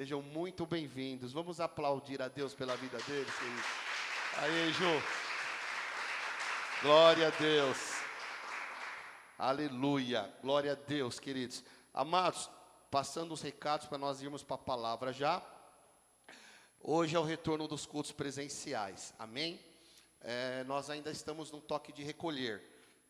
Sejam muito bem-vindos. Vamos aplaudir a Deus pela vida deles, queridos. Aí, Ju. Glória a Deus. Aleluia. Glória a Deus, queridos. Amados, passando os recados para nós irmos para a palavra já. Hoje é o retorno dos cultos presenciais. Amém? Nós ainda estamos no toque de recolher.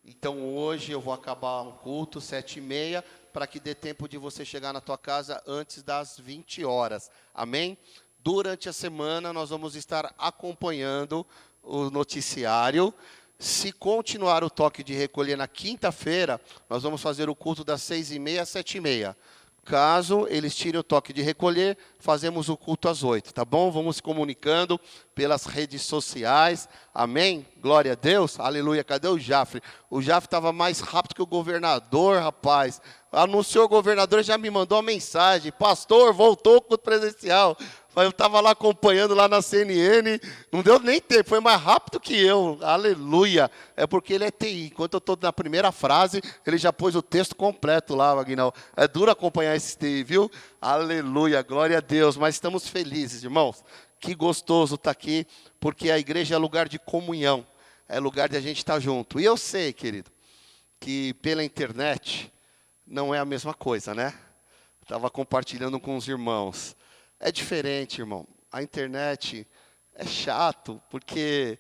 Então hoje eu vou acabar um culto, 7h30, para que dê tempo de você chegar na tua casa antes das 20 horas. Amém? Durante a semana nós vamos estar acompanhando o noticiário. Se continuar o toque de recolher na quinta-feira, nós vamos fazer o culto das 6h30 às 7h30. Caso eles tirem o toque de recolher, fazemos o culto às 8, tá bom? Vamos se comunicando pelas redes sociais, amém? Glória a Deus, aleluia. Cadê o Jafre? O Jafre estava mais rápido que o governador, rapaz. Anunciou o governador, já me mandou uma mensagem: pastor, voltou o culto presencial. Eu estava lá acompanhando lá na CNN, não deu nem tempo, foi mais rápido que eu, aleluia. É porque ele é TI, enquanto eu estou na primeira frase, ele já pôs o texto completo lá, Magnão. É duro acompanhar esse TI, viu? Aleluia, glória a Deus, mas estamos felizes, irmãos. Que gostoso estar aqui, porque a igreja é lugar de comunhão, é lugar de a gente estar junto. E eu sei, querido, que pela internet não é a mesma coisa, né? Estava compartilhando com os irmãos. É diferente, irmão. A internet é chato, porque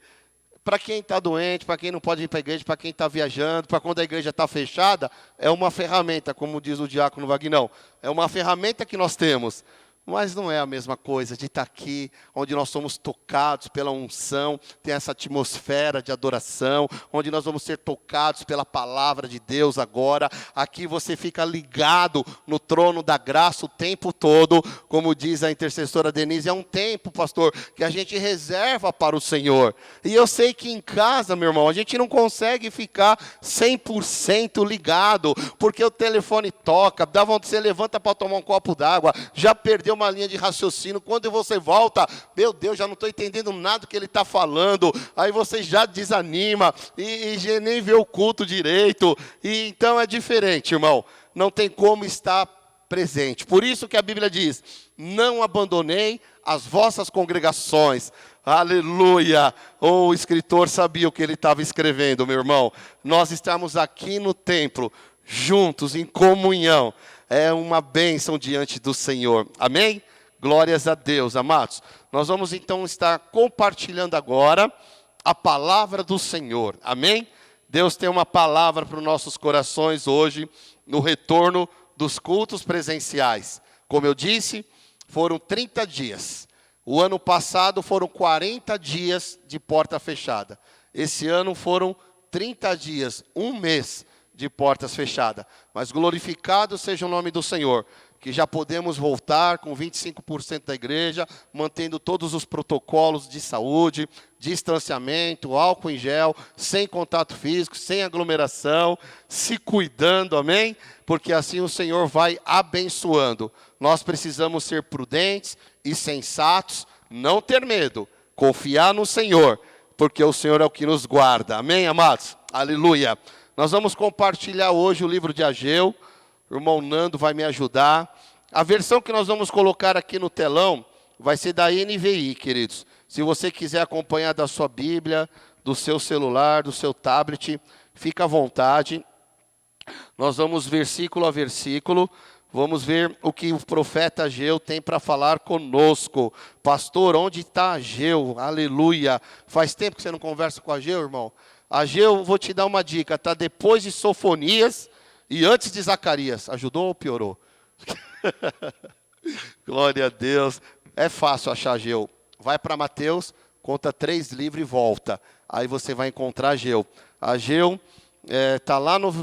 para quem está doente, para quem não pode ir para a igreja, para quem está viajando, para quando a igreja está fechada, é uma ferramenta, como diz o diácono Vagnão. É uma ferramenta que nós temos. Mas não é a mesma coisa de estar aqui, onde nós somos tocados pela unção, tem essa atmosfera de adoração, onde nós vamos ser tocados pela palavra de Deus agora. Aqui você fica ligado no trono da graça o tempo todo, como diz a intercessora Denise, é um tempo, pastor, que a gente reserva para o Senhor. E eu sei que em casa, meu irmão, a gente não consegue ficar 100% ligado, porque o telefone toca, você levanta para tomar um copo d'água, já perdeu uma linha de raciocínio, quando você volta, meu Deus, já não estou entendendo nada do que ele está falando, aí você já desanima, e nem vê o culto direito, e então é diferente, irmão, não tem como estar presente. Por isso que a Bíblia diz: não abandonei as vossas congregações. Aleluia. O escritor sabia o que ele estava escrevendo, meu irmão. Nós estamos aqui no templo, juntos, em comunhão. É uma bênção diante do Senhor. Amém? Glórias a Deus, amados. Nós vamos então estar compartilhando agora a palavra do Senhor. Amém? Deus tem uma palavra para os nossos corações hoje, no retorno dos cultos presenciais. Como eu disse, foram 30 dias. O ano passado foram 40 dias de porta fechada. Esse ano foram 30 dias, um mês de portas fechadas. Mas glorificado seja o nome do Senhor, que já podemos voltar com 25% da igreja, mantendo todos os protocolos de saúde, distanciamento, álcool em gel, sem contato físico, sem aglomeração, se cuidando, amém? Porque assim o Senhor vai abençoando. Nós precisamos ser prudentes e sensatos, não ter medo, confiar no Senhor, porque o Senhor é o que nos guarda, amém, amados? Aleluia. Nós vamos compartilhar hoje o livro de Ageu, o irmão Nando vai me ajudar. A versão que nós vamos colocar aqui no telão vai ser da NVI, queridos. Se você quiser acompanhar da sua Bíblia, do seu celular, do seu tablet, fica à vontade. Nós vamos versículo a versículo, vamos ver o que o profeta Ageu tem para falar conosco. Pastor, onde está Ageu? Aleluia. Faz tempo que você não conversa com Ageu, irmão? Ageu, vou te dar uma dica, está depois de Sofonias e antes de Zacarias. Ajudou ou piorou? Glória a Deus. É fácil achar Ageu. Vai para Mateus, conta 3 livros e volta. Aí você vai encontrar Ageu. Ageu está lá no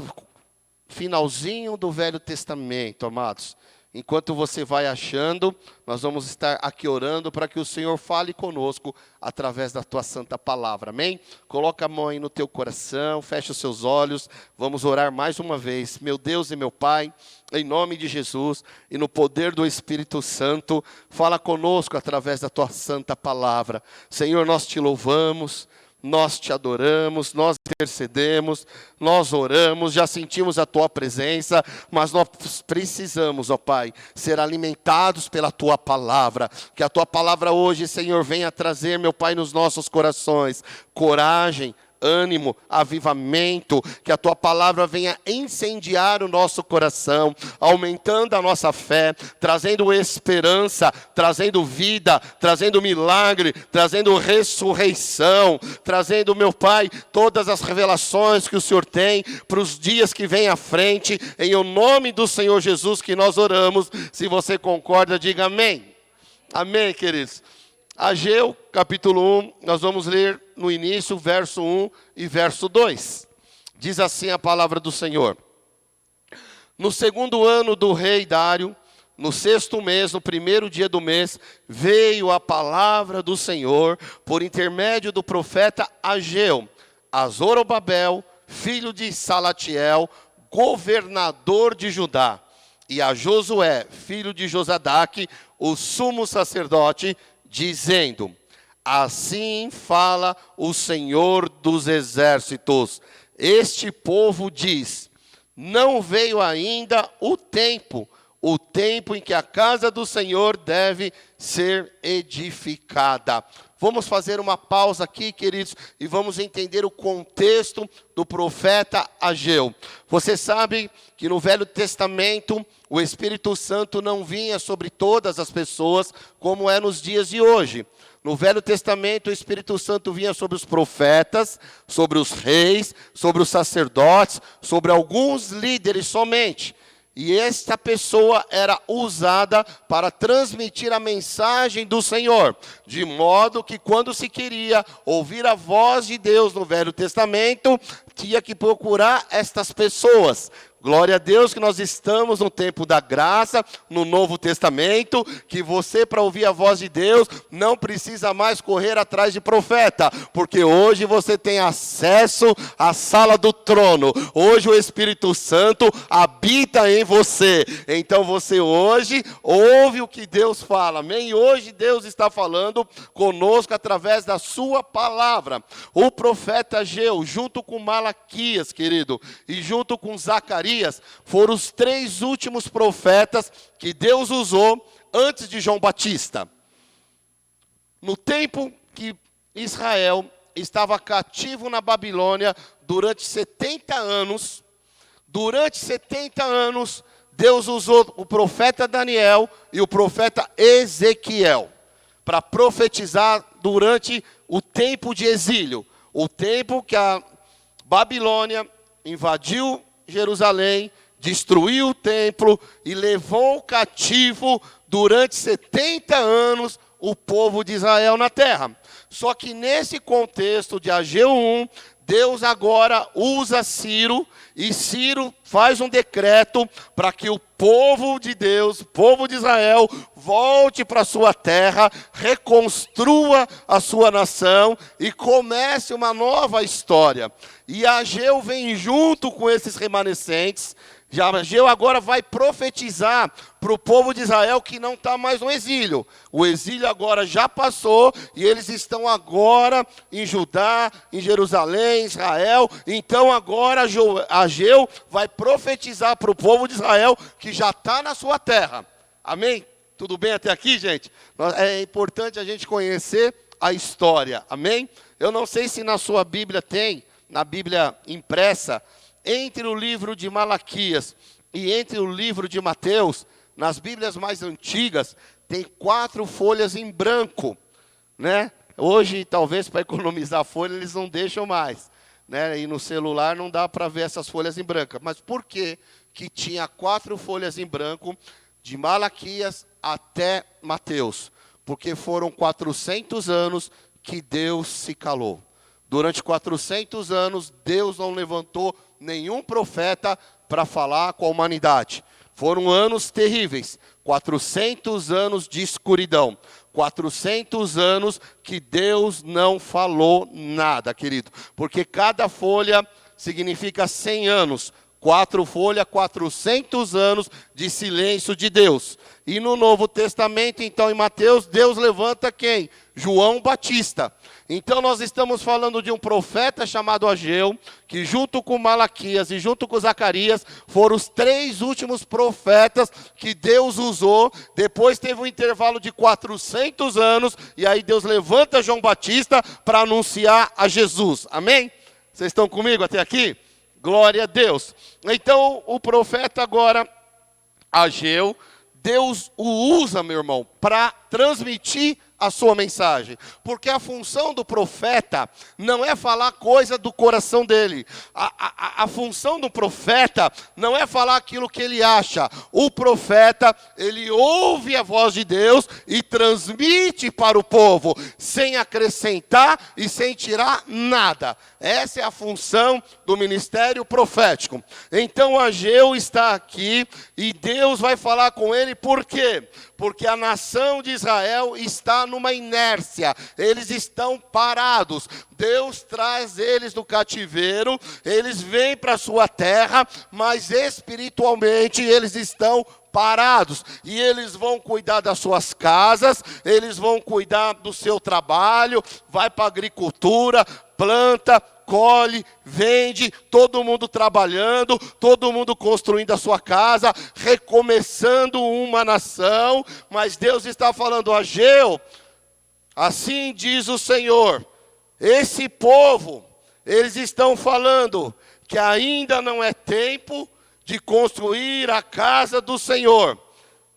finalzinho do Velho Testamento, amados. Enquanto você vai achando, nós vamos estar aqui orando para que o Senhor fale conosco através da tua santa palavra, amém? Coloca a mão aí no teu coração, fecha os seus olhos, vamos orar mais uma vez. Meu Deus e meu Pai, em nome de Jesus e no poder do Espírito Santo, fala conosco através da tua santa palavra. Senhor, nós te louvamos, nós te adoramos, nós intercedemos, nós oramos, já sentimos a tua presença, mas nós precisamos, ó Pai, ser alimentados pela tua palavra. Que a tua palavra hoje, Senhor, venha trazer, meu Pai, nos nossos corações coragem, ânimo, avivamento, que a tua palavra venha incendiar o nosso coração, aumentando a nossa fé, trazendo esperança, trazendo vida, trazendo milagre, trazendo ressurreição, trazendo, meu Pai, todas as revelações que o Senhor tem para os dias que vêm à frente, em o nome do Senhor Jesus que nós oramos. Se você concorda, diga amém. Amém, queridos. Ageu, capítulo 1, nós vamos ler no início, verso 1 e verso 2. Diz assim a palavra do Senhor. No segundo ano do rei Dário, no sexto mês, no primeiro dia do mês, veio a palavra do Senhor, por intermédio do profeta Ageu, a Zorobabel, filho de Salatiel, governador de Judá, e a Josué, filho de Josadaque, o sumo sacerdote, dizendo: assim fala o Senhor dos exércitos, este povo diz, não veio ainda o tempo em que a casa do Senhor deve ser edificada. Vamos fazer uma pausa aqui, queridos, e vamos entender o contexto do profeta Ageu. Você sabe que no Velho Testamento, o Espírito Santo não vinha sobre todas as pessoas, como é nos dias de hoje. No Velho Testamento, o Espírito Santo vinha sobre os profetas, sobre os reis, sobre os sacerdotes, sobre alguns líderes somente. E esta pessoa era usada para transmitir a mensagem do Senhor. De modo que quando se queria ouvir a voz de Deus no Velho Testamento, tinha que procurar estas pessoas. Glória a Deus que nós estamos no tempo da graça, no Novo Testamento, que você, para ouvir a voz de Deus, não precisa mais correr atrás de profeta, porque hoje você tem acesso à sala do trono. Hoje o Espírito Santo habita em você. Então você hoje ouve o que Deus fala, amém? E hoje Deus está falando conosco através da sua palavra. O profeta Ageu, junto com Malaquias, querido, e junto com Zacarias, foram os três últimos profetas que Deus usou antes de João Batista. No tempo que Israel estava cativo na Babilônia durante 70 anos, Deus usou o profeta Daniel e o profeta Ezequiel para profetizar durante o tempo de exílio, o tempo que a Babilônia invadiu Jerusalém, destruiu o templo e levou cativo durante 70 anos o povo de Israel na terra. Só que nesse contexto de Ageu 1, Deus agora usa Ciro, e Ciro faz um decreto para que o povo de Deus, o povo de Israel, volte para a sua terra, reconstrua a sua nação e comece uma nova história. E Ageu vem junto com esses remanescentes. Ageu agora vai profetizar para o povo de Israel que não está mais no exílio. O exílio agora já passou e eles estão agora em Judá, em Jerusalém, Israel. Então agora Ageu vai profetizar para o povo de Israel que já está na sua terra. Amém? Tudo bem até aqui, gente? É importante a gente conhecer a história. Amém? Eu não sei se na sua Bíblia tem, na Bíblia impressa, entre o livro de Malaquias e entre o livro de Mateus, nas Bíblias mais antigas, tem 4 folhas em branco, né? Hoje, talvez, para economizar folha, eles não deixam mais, né? E no celular não dá para ver essas folhas em branco. Mas por que tinha 4 folhas em branco de Malaquias até Mateus? Porque foram 400 anos que Deus se calou. Durante 400 anos, Deus não levantou nenhum profeta para falar com a humanidade. Foram anos terríveis, 400 anos de escuridão, 400 anos que Deus não falou nada, querido. Porque cada folha significa 100 anos, 4 folhas, 400 anos de silêncio de Deus. E no Novo Testamento, então, em Mateus, Deus levanta quem? João Batista. Então, nós estamos falando de um profeta chamado Ageu, que junto com Malaquias e junto com Zacarias, foram os 3 últimos profetas que Deus usou. Depois teve um intervalo de 400 anos, e aí Deus levanta João Batista para anunciar a Jesus. Amém? Vocês estão comigo até aqui? Glória a Deus. Então, o profeta agora, Ageu, Deus o usa, meu irmão, para transmitir a sua mensagem. Porque a função do profeta não é falar coisa do coração dele. A função do profeta não é falar aquilo que ele acha. O profeta, ele ouve a voz de Deus e transmite para o povo, sem acrescentar e sem tirar nada. Essa é a função do ministério profético. Então Ageu está aqui e Deus vai falar com ele, por quê? Porque a nação de Israel está numa inércia, eles estão parados. Deus traz eles do cativeiro, eles vêm para a sua terra, mas espiritualmente eles estão parados. E eles vão cuidar das suas casas, eles vão cuidar do seu trabalho, vai para a agricultura, planta, colhe, vende, todo mundo trabalhando, todo mundo construindo a sua casa, recomeçando uma nação. Mas Deus está falando, Ageu, assim diz o Senhor, esse povo, eles estão falando que ainda não é tempo de construir a casa do Senhor.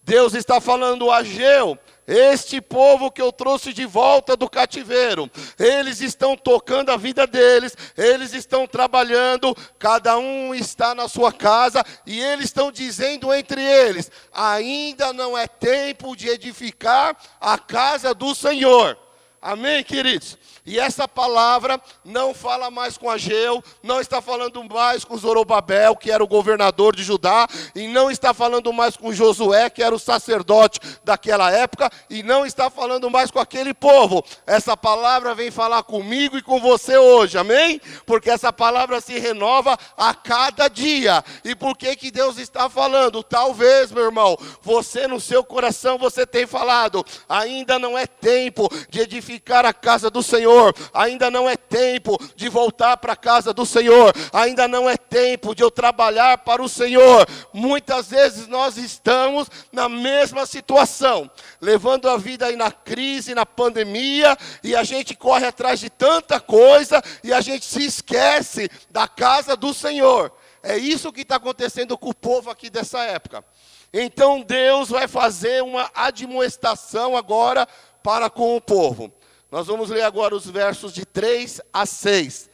Deus está falando, Ageu, este povo que eu trouxe de volta do cativeiro, eles estão tocando a vida deles, eles estão trabalhando, cada um está na sua casa, e eles estão dizendo entre eles, ainda não é tempo de edificar a casa do Senhor. Amém, queridos? E essa palavra não fala mais com Ageu, não está falando mais com Zorobabel, que era o governador de Judá, e não está falando mais com Josué, que era o sacerdote daquela época, e não está falando mais com aquele povo. Essa palavra vem falar comigo e com você hoje, amém? Porque essa palavra se renova a cada dia. E por que que Deus está falando? Talvez, meu irmão, você no seu coração, você tem falado, ainda não é tempo de edificar a casa do Senhor, ainda não é tempo de voltar para a casa do Senhor, ainda não é tempo de eu trabalhar para o Senhor. Muitas vezes nós estamos na mesma situação, levando a vida aí na crise, na pandemia, e a gente corre atrás de tanta coisa, e a gente se esquece da casa do Senhor. É isso que está acontecendo com o povo aqui dessa época. Então Deus vai fazer uma admoestação agora para com o povo. Nós vamos ler agora os versos de 3 a 6.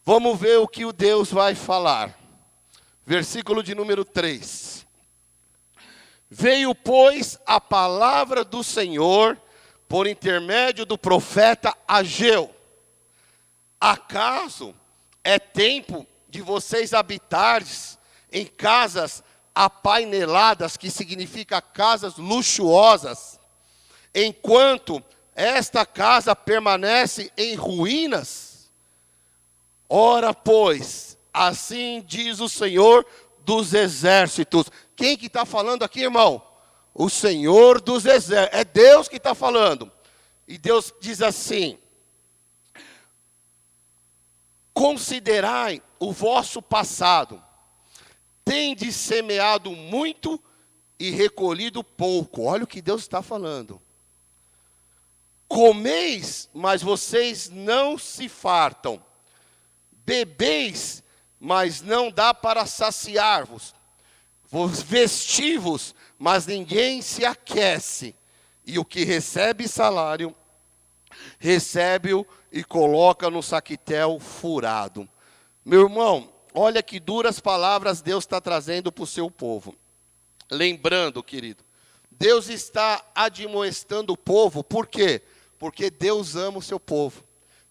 Vamos ver o que o Deus vai falar. Versículo de número 3. Veio, pois, a palavra do Senhor por intermédio do profeta Ageu. Acaso é tempo de vocês habitares em casas apaineladas, que significa casas luxuosas, enquanto esta casa permanece em ruínas? Ora, pois, assim diz o Senhor dos exércitos. Quem que está falando aqui, irmão? O Senhor dos exércitos. É Deus que está falando. E Deus diz assim: considerai o vosso passado. Tendes semeado muito e recolhido pouco. Olha o que Deus está falando. Comeis, mas vocês não se fartam. Bebeis, mas não dá para saciar-vos. Vestivos, mas ninguém se aquece. E o que recebe salário, recebe-o e coloca no saquitel furado. Meu irmão, olha que duras palavras Deus está trazendo para o seu povo. Lembrando, querido, Deus está admoestando o povo, por quê? Porque Deus ama o seu povo,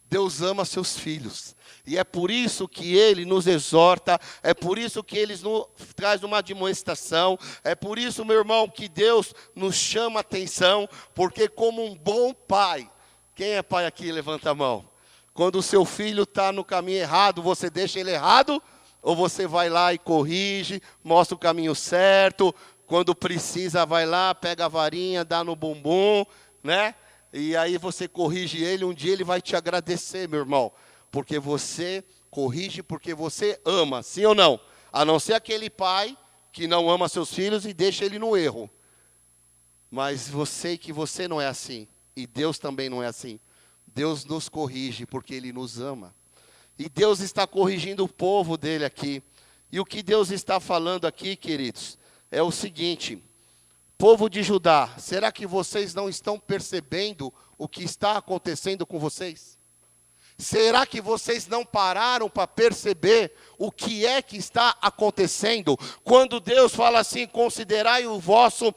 Deus ama seus filhos, e é por isso que Ele nos exorta, é por isso que Ele nos traz uma admoestação, é por isso, meu irmão, que Deus nos chama a atenção, porque como um bom pai, quem é pai aqui, levanta a mão, quando o seu filho está no caminho errado, você deixa ele errado, Ou você vai lá e corrige, mostra o caminho certo, quando precisa vai lá, pega a varinha, dá no bumbum, né? E aí você corrige ele, um dia ele vai te agradecer, meu irmão. Porque você corrige, porque você ama, sim ou não? A não ser aquele pai que não ama seus filhos e deixa ele no erro. Mas você que você não é assim. E Deus também não é assim. Deus nos corrige porque Ele nos ama. E Deus está corrigindo o povo dele aqui. E o que Deus está falando aqui, queridos, é o seguinte: povo de Judá, será que vocês não estão percebendo o que está acontecendo com vocês? Será que vocês não pararam para perceber o que é que está acontecendo? Quando Deus fala assim, considerai o vosso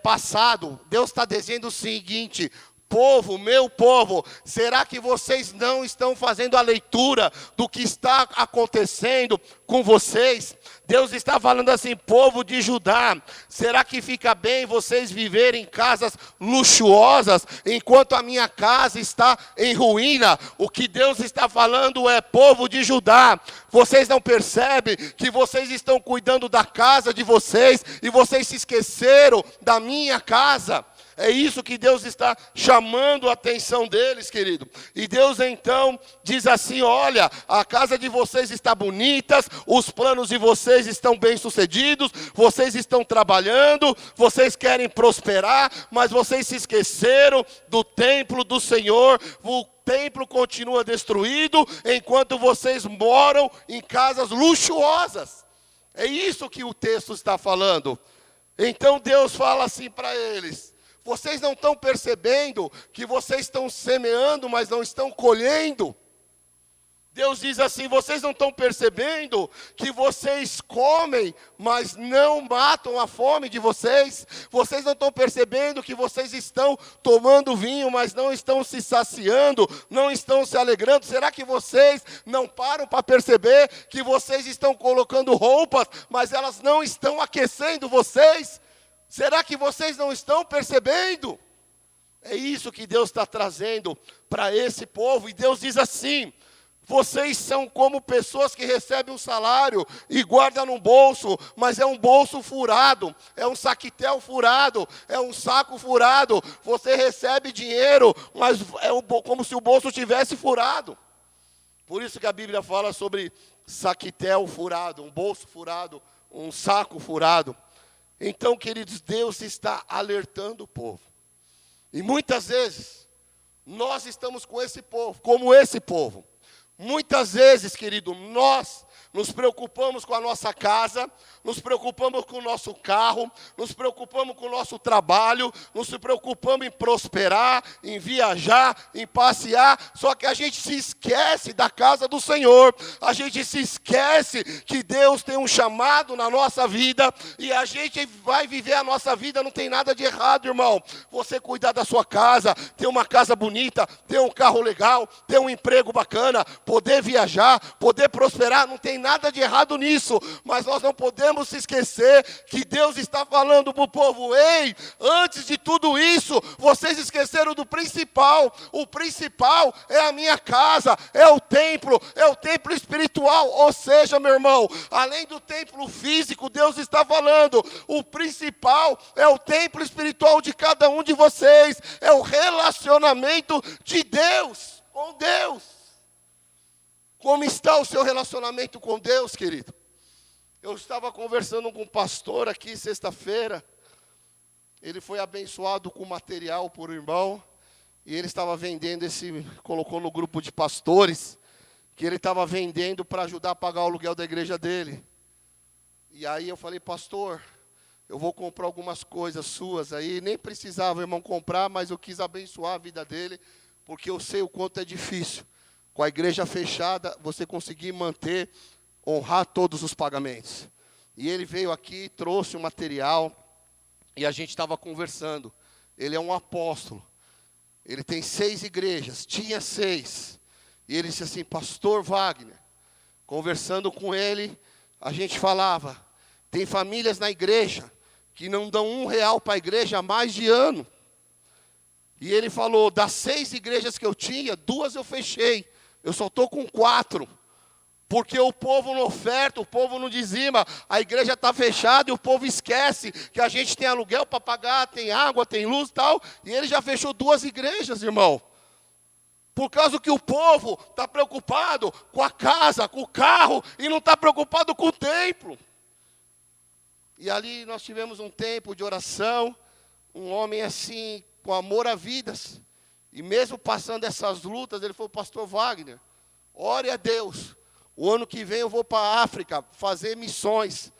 passado, Deus está dizendo o seguinte: povo, meu povo, será que vocês não estão fazendo a leitura do que está acontecendo com vocês? Deus está falando assim, povo de Judá, será que fica bem vocês viverem em casas luxuosas, enquanto a minha casa está em ruína? O que Deus está falando é, povo de Judá, vocês não percebem que vocês estão cuidando da casa de vocês, e vocês se esqueceram da minha casa? É isso que Deus está chamando a atenção deles, querido. E Deus então diz assim, olha, a casa de vocês está bonita, os planos de vocês estão bem-sucedidos, vocês estão trabalhando, vocês querem prosperar, mas vocês se esqueceram do templo do Senhor. O templo continua destruído, enquanto vocês moram em casas luxuosas. É isso que o texto está falando. Então Deus fala assim para eles: vocês não estão percebendo que vocês estão semeando, mas não estão colhendo? Deus diz assim, vocês não estão percebendo que vocês comem, mas não matam a fome de vocês? Vocês não estão percebendo que vocês estão tomando vinho, mas não estão se saciando, não estão se alegrando? Será que vocês não param para perceber que vocês estão colocando roupas, mas elas não estão aquecendo vocês? Será que vocês não estão percebendo? É isso que Deus está trazendo para esse povo. E Deus diz assim, vocês são como pessoas que recebem um salário e guardam no bolso, mas é um bolso furado, é um saquetel furado, é um saco furado. Você recebe dinheiro, mas é como se o bolso tivesse furado. Por isso que a Bíblia fala sobre saquetel furado, um bolso furado, um saco furado. Então, queridos, Deus está alertando o povo. E muitas vezes, nós estamos com esse povo, como esse povo. Muitas vezes, querido, nós nos preocupamos com a nossa casa, nos preocupamos com o nosso carro, nos preocupamos com o nosso trabalho, nos preocupamos em prosperar, em viajar, em passear, só que a gente se esquece da casa do Senhor, a gente se esquece que Deus tem um chamado na nossa vida, e a gente vai viver a nossa vida, não tem nada de errado, irmão. Você cuidar da sua casa, ter uma casa bonita, ter um carro legal, ter um emprego bacana, poder viajar, poder prosperar, não tem nada de errado nisso, mas nós não podemos se esquecer que Deus está falando para o povo, ei, antes de tudo isso, vocês esqueceram do principal. O principal é a minha casa, é o templo espiritual, ou seja, meu irmão, além do templo físico, Deus está falando, o principal é o templo espiritual de cada um de vocês, é o relacionamento de Deus, com Deus. Como está o seu relacionamento com Deus, querido? Eu estava conversando com um pastor aqui sexta-feira. Ele foi abençoado com material por um irmão. E ele estava vendendo colocou no grupo de pastores, que ele estava vendendo para ajudar a pagar o aluguel da igreja dele. E aí eu falei, pastor, eu vou comprar algumas coisas suas aí. Nem precisava, irmão, comprar, mas eu quis abençoar a vida dele, porque eu sei o quanto é difícil. Com a igreja fechada, você conseguir manter, honrar todos os pagamentos. E ele veio aqui, trouxe o material, e a gente estava conversando. Ele é um apóstolo. Ele tem 6 igrejas, tinha 6. E ele disse assim, pastor Wagner, conversando com ele, a gente falava, tem famílias na igreja que não dão R$1 para a igreja há mais de ano. E ele falou, das 6 igrejas que eu tinha, 2 eu fechei. Eu só estou com 4. porque o povo não oferta, o povo não dizima, a igreja está fechada e o povo esquece que a gente tem aluguel para pagar, tem água, tem luz e tal, e ele já fechou 2 igrejas, irmão. Por causa que o povo está preocupado com a casa, com o carro, e não está preocupado com o templo. E ali nós tivemos um tempo de oração, um homem assim, com amor a vidas. E mesmo passando essas lutas, ele falou: pastor Wagner, ore a Deus. O ano que vem eu vou para a África fazer missões.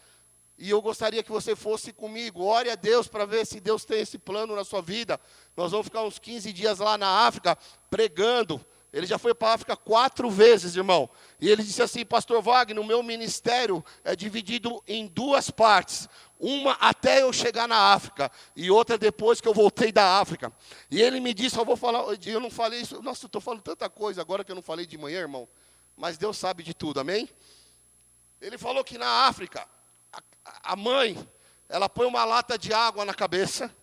E eu gostaria que você fosse comigo. Ore a Deus para ver se Deus tem esse plano na sua vida. Nós vamos ficar uns 15 dias lá na África pregando. Ele já foi para a África 4 vezes, irmão. E ele disse assim: pastor Wagner, o meu ministério é dividido em 2 partes. Uma até eu chegar na África, e outra depois que eu voltei da África. E ele me disse, eu não falei isso, nossa, estou falando tanta coisa agora que eu não falei de manhã, irmão. Mas Deus sabe de tudo, amém? Ele falou que na África, a mãe, ela põe uma lata de água na cabeça,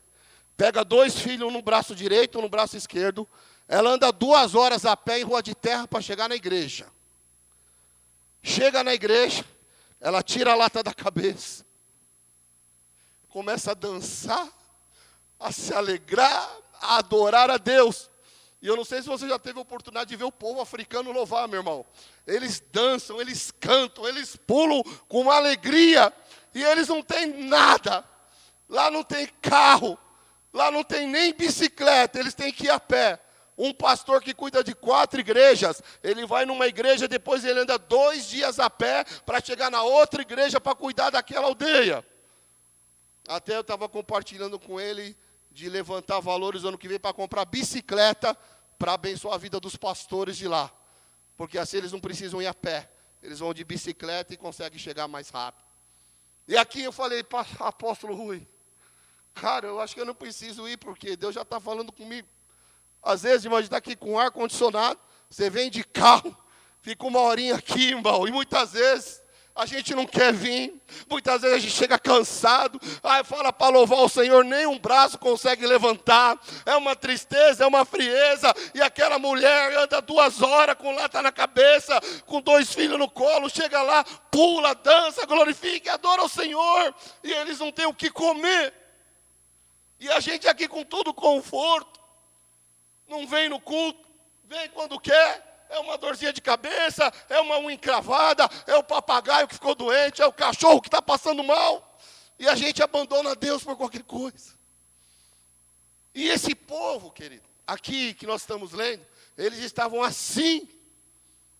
pega 2 filhos, um no braço direito, um no braço esquerdo, ela anda 2 horas a pé em rua de terra para chegar na igreja. Chega na igreja, ela tira a lata da cabeça, começa a dançar, a se alegrar, a adorar a Deus. E eu não sei se você já teve a oportunidade de ver o povo africano louvar, meu irmão. Eles dançam, eles cantam, eles pulam com uma alegria. E eles não têm nada. Lá não tem carro, lá não tem nem bicicleta, eles têm que ir a pé. Um pastor que cuida de 4 igrejas, ele vai numa igreja, depois ele anda 2 dias a pé para chegar na outra igreja para cuidar daquela aldeia. Até eu estava compartilhando com ele de levantar valores ano que vem para comprar bicicleta para abençoar a vida dos pastores de lá. Porque assim eles não precisam ir a pé. Eles vão de bicicleta e conseguem chegar mais rápido. E aqui eu falei, apóstolo Rui, cara, eu acho que eu não preciso ir porque Deus já está falando comigo. Às vezes, irmão, a gente está aqui com ar-condicionado, você vem de carro, fica 1 horinha aqui, irmão, e muitas vezes a gente não quer vir, muitas vezes a gente chega cansado, aí fala para louvar o Senhor, nem um braço consegue levantar, é uma tristeza, é uma frieza, e aquela mulher anda 2 horas com lata na cabeça, com 2 filhos no colo, chega lá, pula, dança, glorifica e adora o Senhor, e eles não têm o que comer, e a gente aqui com todo conforto, não vem no culto, vem quando quer, é uma dorzinha de cabeça, é uma unha encravada, é o papagaio que ficou doente, é o cachorro que está passando mal. E a gente abandona Deus por qualquer coisa. E esse povo, querido, aqui que nós estamos lendo, eles estavam assim.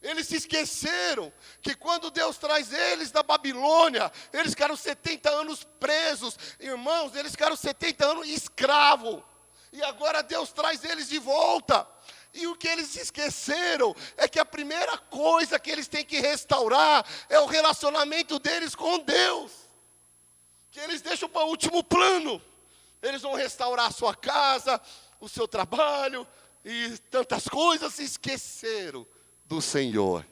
Eles se esqueceram que quando Deus traz eles da Babilônia, eles ficaram 70 anos presos. Irmãos, eles ficaram 70 anos escravos. E agora Deus traz eles de volta. E o que eles esqueceram é que a primeira coisa que eles têm que restaurar é o relacionamento deles com Deus. Que eles deixam para o último plano. Eles vão restaurar a sua casa, o seu trabalho e tantas coisas, se esqueceram do Senhor.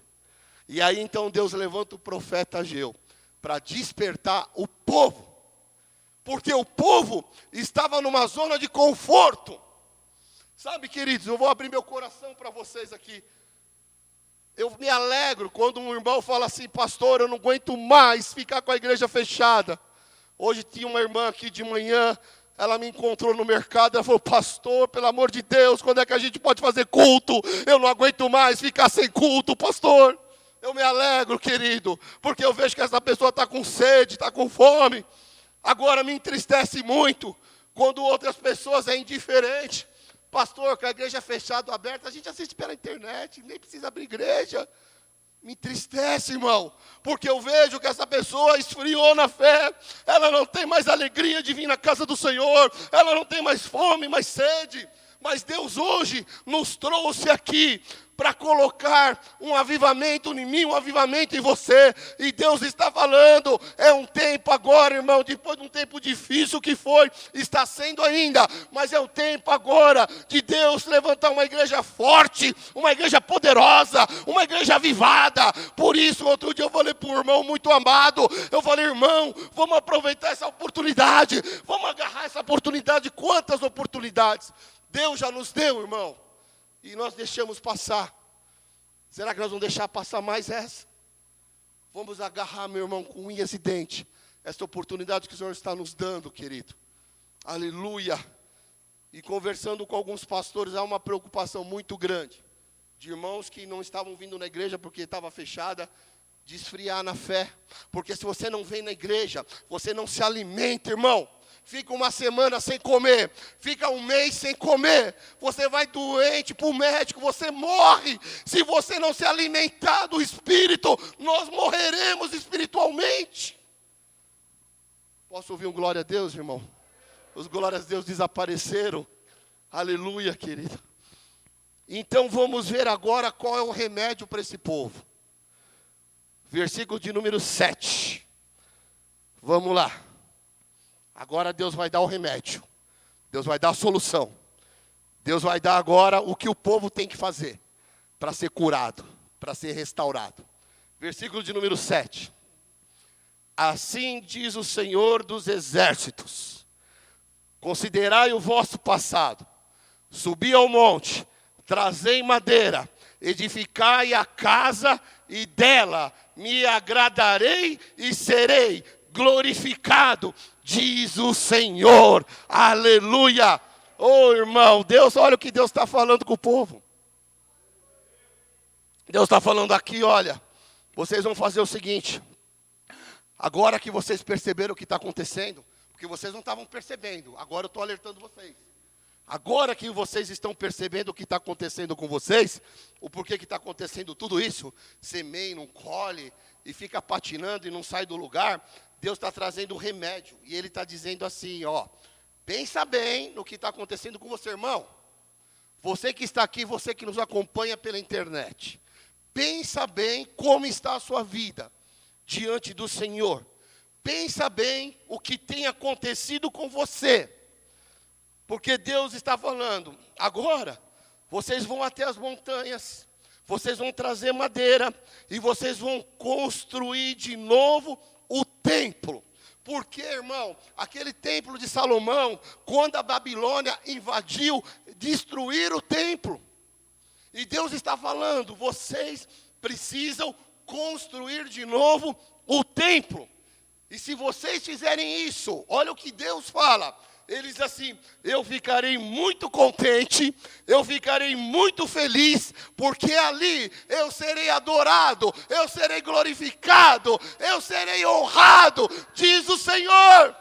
E aí então Deus levanta o profeta Ageu para despertar o povo. Porque o povo estava numa zona de conforto. Sabe, queridos, eu vou abrir meu coração para vocês aqui. Eu me alegro quando um irmão fala assim, pastor, eu não aguento mais ficar com a igreja fechada. Hoje tinha uma irmã aqui de manhã, ela me encontrou no mercado, ela falou, pastor, pelo amor de Deus, quando é que a gente pode fazer culto? Eu não aguento mais ficar sem culto, pastor. Eu me alegro, querido, porque eu vejo que essa pessoa está com sede, está com fome. Agora me entristece muito quando outras pessoas é indiferente. Pastor, com a igreja fechada ou aberta, a gente assiste pela internet, nem precisa abrir igreja. Me entristece, irmão, porque eu vejo que essa pessoa esfriou na fé, ela não tem mais alegria de vir na casa do Senhor, ela não tem mais fome, mais sede. Mas Deus hoje nos trouxe aqui para colocar um avivamento em mim, um avivamento em você. E Deus está falando, é um tempo agora, irmão, depois de um tempo difícil que foi, está sendo ainda, mas é o tempo agora de Deus levantar uma igreja forte, uma igreja poderosa, uma igreja avivada. Por isso, outro dia eu falei para um irmão muito amado, eu falei, irmão, vamos aproveitar essa oportunidade, vamos agarrar essa oportunidade. Quantas oportunidades Deus já nos deu, irmão, e nós deixamos passar. Será que nós vamos deixar passar mais essa? Vamos agarrar, meu irmão, com unhas e dentes, essa oportunidade que o Senhor está nos dando, querido. Aleluia. E conversando com alguns pastores, há uma preocupação muito grande de irmãos que não estavam vindo na igreja porque estava fechada, de esfriar na fé. Porque se você não vem na igreja, você não se alimenta, irmão. Fica uma semana sem comer, fica um mês sem comer, você vai doente para o médico, você morre. Se você não se alimentar do Espírito, nós morreremos espiritualmente. Posso ouvir um glória a Deus, irmão? Os glórias a Deus desapareceram. Aleluia, querido. Então vamos ver agora qual é o remédio para esse povo. Versículo de número 7. Vamos lá. Agora Deus vai dar o remédio. Deus vai dar a solução. Deus vai dar agora o que o povo tem que fazer para ser curado, para ser restaurado. Versículo de número 7. Assim diz o Senhor dos exércitos: considerai o vosso passado, subi ao monte, trazei madeira, edificai a casa, e dela me agradarei e serei glorificado, diz o Senhor. Aleluia. Oh, irmão, Deus, olha o que Deus está falando com o povo. Deus está falando aqui, olha, vocês vão fazer o seguinte. Agora que vocês perceberam o que está acontecendo, porque vocês não estavam percebendo, agora eu estou alertando vocês. Agora que vocês estão percebendo o que está acontecendo com vocês, o porquê que está acontecendo tudo isso, semeia, não colhe, e fica patinando e não sai do lugar, Deus está trazendo o remédio. E Ele está dizendo assim, ó, pensa bem no que está acontecendo com você, irmão. Você que está aqui, você que nos acompanha pela internet. Pensa bem como está a sua vida diante do Senhor. Pensa bem o que tem acontecido com você. Porque Deus está falando, agora, vocês vão até as montanhas, vocês vão trazer madeira, e vocês vão construir de novo o templo. Porque, irmão, aquele templo de Salomão, quando a Babilônia invadiu, destruíram o templo. E Deus está falando, vocês precisam construir de novo o templo. E se vocês fizerem isso, olha o que Deus fala. Ele diz assim, eu ficarei muito contente, eu ficarei muito feliz, porque ali eu serei adorado, eu serei glorificado, eu serei honrado, diz o Senhor.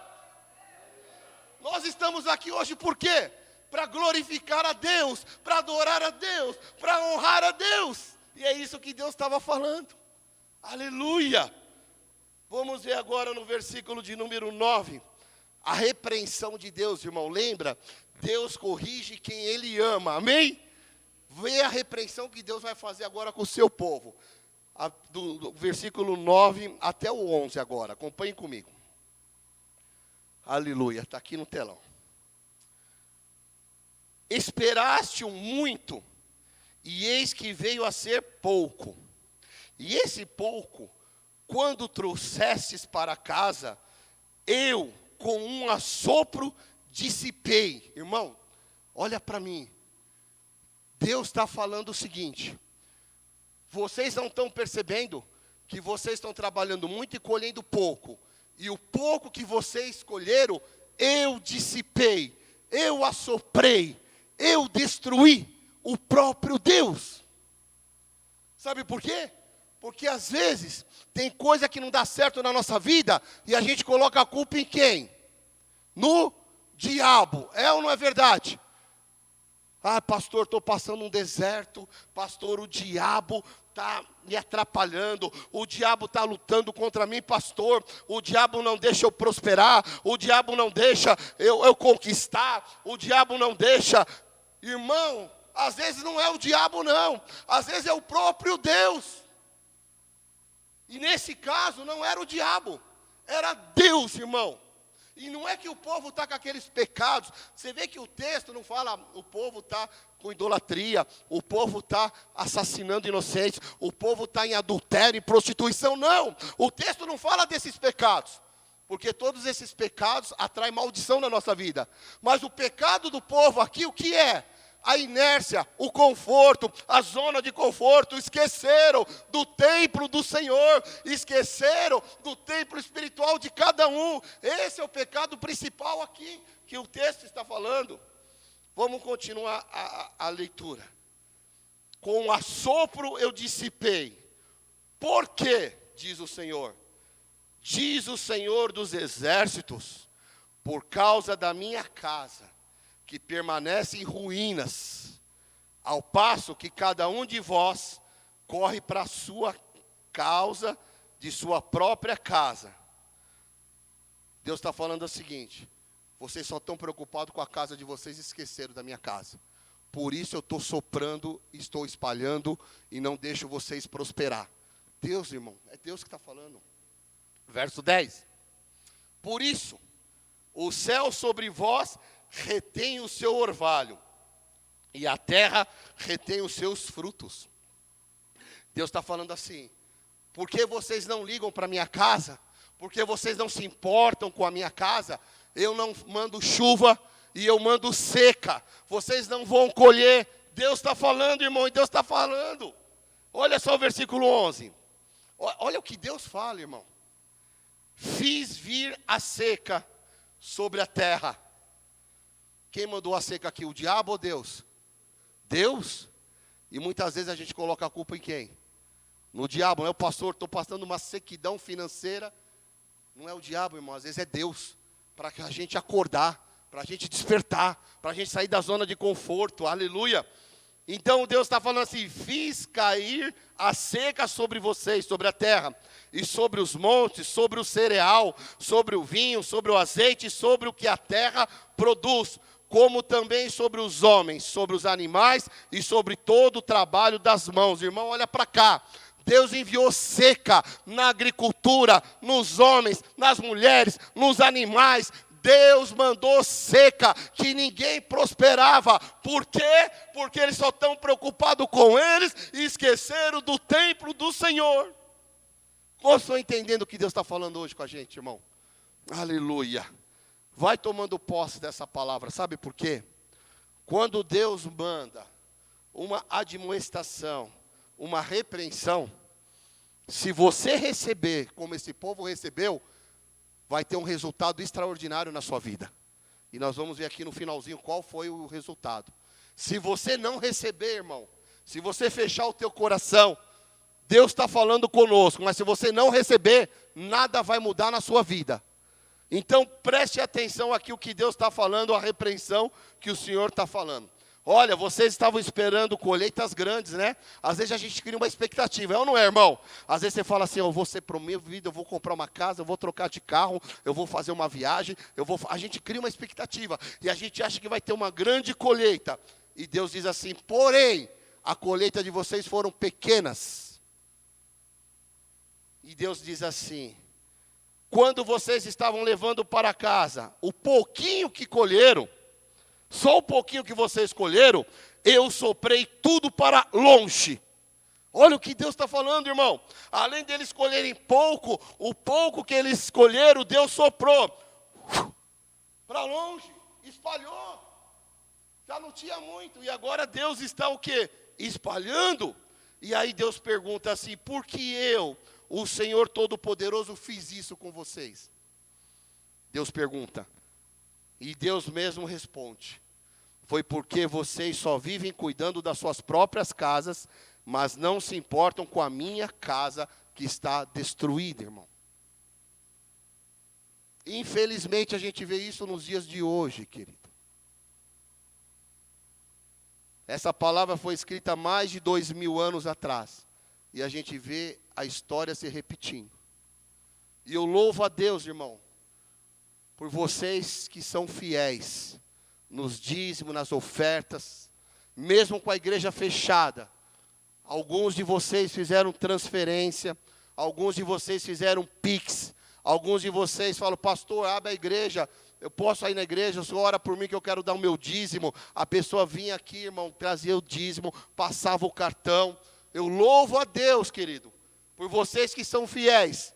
Nós estamos aqui hoje por quê? Para glorificar a Deus, para adorar a Deus, para honrar a Deus. E é isso que Deus estava falando. Aleluia. Vamos ver agora no versículo de número 9. A repreensão de Deus, irmão, lembra? Deus corrige quem Ele ama, amém? Vê a repreensão que Deus vai fazer agora com o seu povo. Do versículo 9 até o 11 agora, acompanhem comigo. Aleluia, está aqui no telão. Esperaste-o muito, e eis que veio a ser pouco. E esse pouco, quando trouxestes para casa, eu, com um assopro, dissipei. Irmão, olha para mim. Deus está falando o seguinte. Vocês não estão percebendo que vocês estão trabalhando muito e colhendo pouco. E o pouco que vocês escolheram, eu dissipei. Eu assoprei. Eu destruí o próprio Deus. Sabe por quê? Porque às vezes tem coisa que não dá certo na nossa vida e a gente coloca a culpa em quem? No diabo. É ou não é verdade? Ah, pastor, estou passando um deserto. Pastor, o diabo está me atrapalhando. O diabo está lutando contra mim, pastor. O diabo não deixa eu prosperar. O diabo não deixa eu conquistar. O diabo não deixa. Irmão, às vezes não é o diabo não. Às vezes é o próprio Deus. E nesse caso não era o diabo, era Deus, irmão. E não é que o povo está com aqueles pecados. Você vê que o texto não fala, o povo está com idolatria, o povo está assassinando inocentes, o povo está em adultério e prostituição. Não, o texto não fala desses pecados. Porque todos esses pecados atraem maldição na nossa vida. Mas o pecado do povo aqui, o que é? a inércia, o conforto, a zona de conforto, esqueceram do templo do Senhor, esqueceram do templo espiritual de cada um. Esse é o pecado principal aqui que o texto está falando. Vamos continuar a leitura. Com o assopro eu dissipei. Por quê? Diz o Senhor. Diz o Senhor dos exércitos, por causa da minha casa, que permanece em ruínas, ao passo que cada um de vós corre para a sua causa, de sua própria casa. Deus está falando o seguinte: vocês só estão preocupados com a casa de vocês e esqueceram da minha casa. Por isso eu estou soprando, estou espalhando e não deixo vocês prosperar. Deus, irmão, é Deus que está falando. Verso 10. Por isso, o céu sobre vós retém o seu orvalho, e a terra retém os seus frutos. Deus está falando assim: por que vocês não ligam para a minha casa? Por que vocês não se importam com a minha casa? Eu não mando chuva e eu mando seca. Vocês não vão colher. Deus está falando, irmão, e Deus está falando. Olha só o versículo 11. Olha o que Deus fala, irmão. Fiz vir a seca sobre a terra. Quem mandou a seca aqui, o diabo ou Deus? Deus. E muitas vezes a gente coloca a culpa em quem? No diabo, não é o pastor, estou passando uma sequidão financeira. Não é o diabo, irmão, às vezes é Deus. Para que a gente acordar, para a gente despertar, para a gente sair da zona de conforto, aleluia. Então Deus está falando assim: fiz cair a seca sobre vocês, sobre a terra, e sobre os montes, sobre o cereal, sobre o vinho, sobre o azeite, sobre o que a terra produz, como também sobre os homens, sobre os animais e sobre todo o trabalho das mãos. Irmão, olha para cá. Deus enviou seca na agricultura, nos homens, nas mulheres, nos animais. Deus mandou seca, que ninguém prosperava. Por quê? Porque eles só estão preocupados com eles e esqueceram do templo do Senhor. Como estão entendendo o que Deus está falando hoje com a gente, irmão? Aleluia. Vai tomando posse dessa palavra. Sabe por quê? Quando Deus manda uma admoestação, uma repreensão, se você receber como esse povo recebeu, vai ter um resultado extraordinário na sua vida. E nós vamos ver aqui no finalzinho qual foi o resultado. Se você não receber, irmão, se você fechar o teu coração, Deus está falando conosco, mas se você não receber, nada vai mudar na sua vida. Então preste atenção aqui o que Deus está falando, a repreensão que o Senhor está falando. Olha, vocês estavam esperando colheitas grandes, né? Às vezes a gente cria uma expectativa, é ou não é, irmão? Às vezes você fala assim: eu vou ser promovido, eu vou comprar uma casa, eu vou trocar de carro, eu vou fazer uma viagem, a gente cria uma expectativa, e a gente acha que vai ter uma grande colheita. E Deus diz assim: porém, a colheita de vocês foram pequenas. E Deus diz assim: quando vocês estavam levando para casa o pouquinho que colheram, só o pouquinho que vocês colheram, eu soprei tudo para longe. Olha o que Deus está falando, irmão. Além deles colherem pouco, o pouco que eles escolheram, Deus soprou para longe, espalhou. Já não tinha muito, e agora Deus está o quê? Espalhando. E aí Deus pergunta assim: por que eu, o Senhor Todo-Poderoso, fiz isso com vocês? Deus pergunta. E Deus mesmo responde: foi porque vocês só vivem cuidando das suas próprias casas, mas não se importam com a minha casa que está destruída, irmão. Infelizmente a gente vê isso nos dias de hoje, querido. Essa palavra foi escrita há mais de 2000 anos atrás, e a gente vê a história se repetindo. E eu louvo a Deus, irmão, por vocês que são fiéis nos dízimos, nas ofertas, mesmo com a igreja fechada. Alguns de vocês fizeram transferência, alguns de vocês fizeram pix, alguns de vocês falam: pastor, abre a igreja, eu posso ir na igreja, o senhor ora por mim que eu quero dar o meu dízimo. A pessoa vinha aqui, irmão, trazia o dízimo, passava o cartão. Eu louvo a Deus, querido, por vocês que são fiéis.